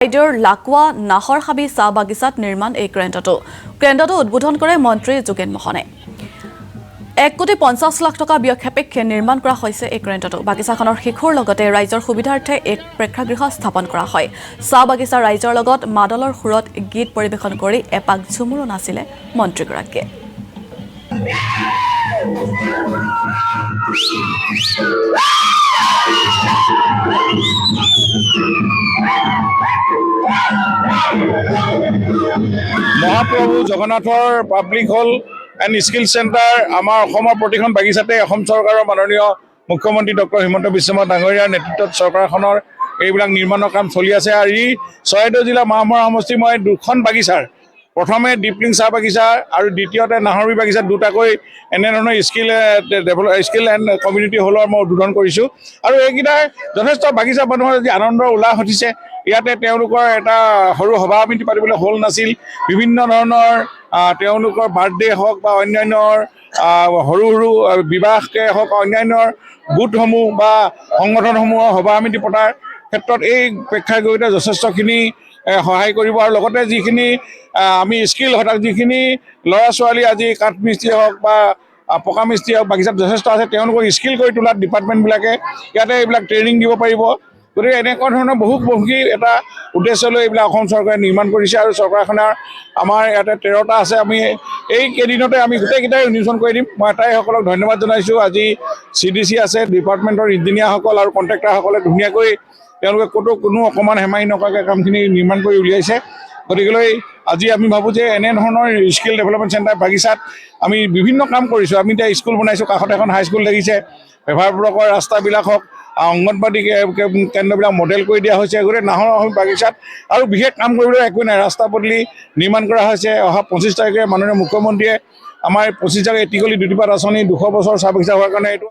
ৰাইজৰ লাকৱা নাহৰহাবি চাহ বাগিচাত নিৰ্মাণ এই কেন্দ্ৰটো উদ্বোধন কৰে মন্ত্ৰী যোগেন মোহনে। 1,50 লাখ টকা ব্যয় সাপেক্ষে নিৰ্মাণ কৰা হৈছে এই কেন্দ্ৰটো। বাগিচাখনৰ শিশুৰ লগতে ৰাইজৰ সুবিধাৰ্থে এক প্ৰেক্ষাগৃহ স্থাপন কৰা হয়। চাহ বাগিচাৰ ৰাইজৰ লগত মাদলৰ সুৰত গীত পৰিৱেশন কৰি এপাক ঝুমুৰো নাছিলে মন্ত্ৰীগৰাকীয়ে। মহাপ্ৰভু জগন্নাথৰ public hall and skill centre আমাৰ অসমৰ প্ৰতিখন বাগিচাতে অসম চৰকাৰৰ মাননীয় মুখ্যমন্ত্ৰী ডক্টৰ হিমন্ত বিশ্ব শৰ্মা ডাঙৰীয়াৰ নেতৃত্বত চৰকাৰখনৰ এইবিলাক নিৰ্মাণৰ কাম চলি আছে। আৰু ই চৰাইদেউ জিলা মাহমৰা সমষ্টি মই দুখন বাগিচাৰ প্ৰথমে ডিপলিং চাহ বাগিচা আৰু দ্বিতীয়তে নাহৰবি বাগিচাত দুটাকৈ এনেধৰণৰ স্কিল এণ্ড কমিউনিটি হলৰ মই উদ্বোধন কৰিছোঁ। আৰু এইকেইটাই যথেষ্ট বাগিচা মানুহৰ যি আনন্দৰ উল্লাস উঠিছে। ইয়াতে তেওঁলোকৰ এটা সৰু সভা সমিতি পাতিবলৈ হল নাছিল। বিভিন্ন ধৰণৰ তেওঁলোকৰ বাৰ্থডে হওক বা অন্যান্যৰ সৰু সৰু বিবাহকে হওক অন্যান্যৰ গোটসমূহ বা সংগঠনসমূহৰ সভা সমিতি পতাৰ ক্ষেত্ৰত এই প্ৰেক্ষাগৃহতে যথেষ্টখিনি সহায় কৰিব। আৰু লগতে যিখিনি আমি স্কিল যিখিনি ল'ৰা ছোৱালী আজি কাঠ মিস্ত্ৰী হওক বা পকা মিস্ত্ৰী হওক বাগিচাত যথেষ্ট আছে, তেওঁলোকক স্কিল কৰি তোলাত ডিপাৰ্টমেণ্টবিলাকে ইয়াতে এইবিলাক ট্ৰেইনিং দিব পাৰিব। গতিকে এনেকুৱা ধৰণৰ বহুমুখী এটা উদ্দেশ্য লৈ এইবিলাক অসম চৰকাৰে নিৰ্মাণ কৰিছে। আৰু চৰকাৰখনৰ আমাৰ ইয়াতে 13টা আছে। আমি এই কেইদিনতে আমি গোটেইকেইটাই উন্মোচন কৰি দিম। মই এটাইসকলক ধন্যবাদ জনাইছোঁ। আজি CDC আছে, ডিপাৰ্টমেণ্টৰ ইঞ্জিনিয়াৰসকল আৰু কণ্ট্ৰেক্টাৰসকলে ধুনীয়াকৈ তেওঁলোকে কোনো অকণমান হেমাহি নকৰাকৈ কামখিনি নিৰ্মাণ কৰি উলিয়াইছে। গতিকেলৈ আজি আমি ভাবোঁ যে এনেধৰণৰ স্কিল ডেভেলপমেণ্ট চেণ্টাৰ বাগিচাত আমি বিভিন্ন কাম কৰিছোঁ। আমি এতিয়া স্কুল বনাইছোঁ, কাষত এখন হাইস্কুল দেখিছে, পেপাৰ ব্লকৰ ৰাস্তাবিলাক হওক, অংগনবাদী কেন্দ্ৰবিলাক মডেল কৰি দিয়া হৈছে। গতিকে নাহৰহাবি বাগিচাত আৰু বিশেষ কাম কৰিবলৈ একোৱেই নাই। ৰাস্তা পদূলি নিৰ্মাণ কৰা হৈছে। অহা 25 তাৰিখে মাননীয় মুখ্যমন্ত্ৰীয়ে আমাৰ 25 জাগাত এটিকলি দুটিপাত আঁচনি 200 বছৰ চাহ বাগিচা হোৱাৰ কাৰণে এইটো